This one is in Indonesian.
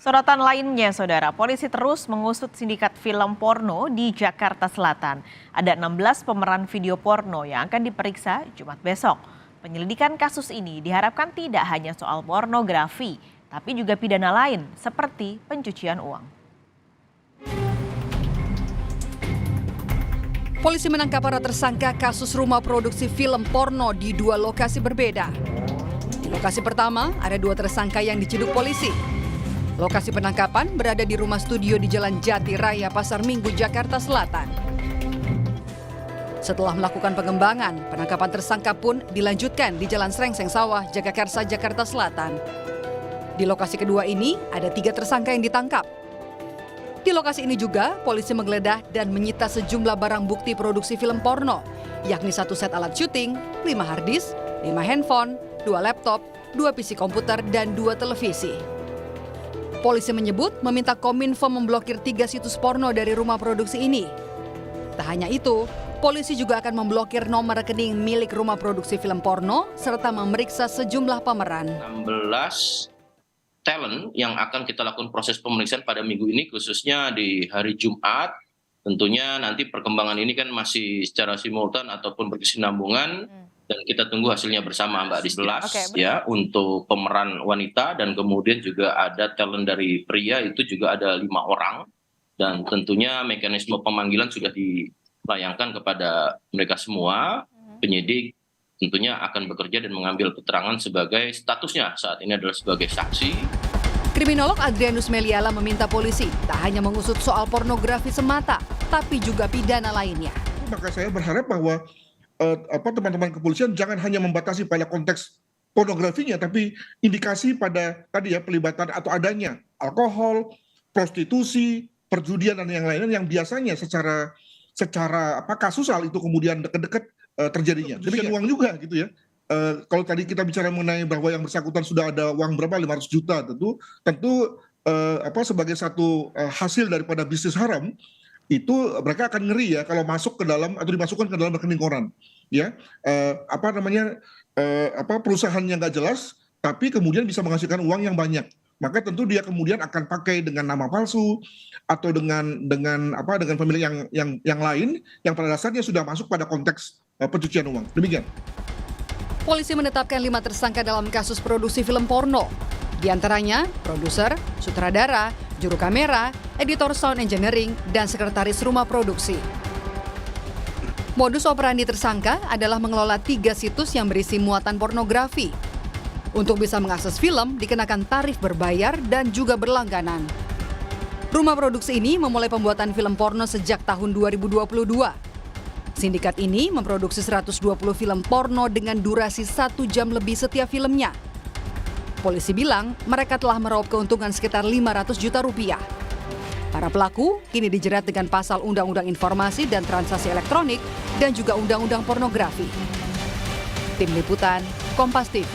Sorotan lainnya, Saudara, polisi terus mengusut sindikat film porno di Jakarta Selatan. Ada 16 pemeran video porno yang akan diperiksa Jumat besok. Penyelidikan kasus ini diharapkan tidak hanya soal pornografi, tapi juga pidana lain seperti pencucian uang. Polisi menangkap para tersangka kasus rumah produksi film porno di dua lokasi berbeda. Di lokasi pertama, ada dua tersangka yang diciduk polisi. Lokasi penangkapan berada di rumah studio di Jalan Jati Raya, Pasar Minggu, Jakarta Selatan. Setelah melakukan pengembangan, penangkapan tersangka pun dilanjutkan di Jalan Srengseng Sawah, Jagakarsa, Jakarta Selatan. Di lokasi kedua ini, ada 3 tersangka yang ditangkap. Di lokasi ini juga, polisi menggeledah dan menyita sejumlah barang bukti produksi film porno, yakni 1 set alat syuting, 5 harddisk, 5 handphone, 2 laptop, 2 PC komputer, dan 2 televisi. Polisi menyebut meminta Kominfo memblokir 3 situs porno dari rumah produksi ini. Tak hanya itu, polisi juga akan memblokir nomor rekening milik rumah produksi film porno serta memeriksa sejumlah pemeran. 16 talent yang akan kita lakukan proses pemeriksaan pada minggu ini, khususnya di hari Jumat. Tentunya nanti perkembangan ini kan masih secara simultan ataupun berkesinambungan. Dan kita tunggu hasilnya bersama Mbak di 11 ya untuk pemeran wanita, dan kemudian juga ada talent dari pria, itu juga ada 5 orang, dan tentunya mekanisme pemanggilan sudah dilayangkan kepada mereka semua. Penyidik tentunya akan bekerja dan mengambil keterangan sebagai statusnya saat ini adalah sebagai saksi. Kriminolog Adrianus Meliala meminta polisi tak hanya mengusut soal pornografi semata, tapi juga pidana lainnya. Maka saya berharap bahwa teman-teman kepolisian jangan hanya membatasi pada konteks pornografinya, tapi indikasi pada tadi ya pelibatan atau adanya alkohol, prostitusi, perjudian dan yang lainnya yang biasanya secara kasusal itu kemudian dekat-dekat terjadinya. Demikian uang juga gitu ya. Kalau tadi kita bicara mengenai bahwa yang bersangkutan sudah ada uang berapa 500 juta, tentu sebagai satu hasil daripada bisnis haram, itu mereka akan ngeri ya kalau masuk ke dalam atau dimasukkan ke dalam rekening koran ya, perusahaan yang nggak jelas tapi kemudian bisa menghasilkan uang yang banyak, maka tentu dia kemudian akan pakai dengan nama palsu atau dengan pemilik yang lain yang pada dasarnya sudah masuk pada konteks pencucian uang. Demikian. Polisi menetapkan 5 tersangka dalam kasus produksi film porno. Di antaranya produser, sutradara, juru kamera, editor sound engineering, dan sekretaris rumah produksi. Modus operandi tersangka adalah mengelola 3 situs yang berisi muatan pornografi. Untuk bisa mengakses film, dikenakan tarif berbayar dan juga berlangganan. Rumah produksi ini memulai pembuatan film porno sejak tahun 2022. Sindikat ini memproduksi 120 film porno dengan durasi 1 jam lebih setiap filmnya. Polisi bilang mereka telah meraup keuntungan sekitar 500 juta rupiah. Para pelaku kini dijerat dengan pasal Undang-Undang Informasi dan Transaksi Elektronik dan juga Undang-Undang Pornografi. Tim Liputan, Kompas TV.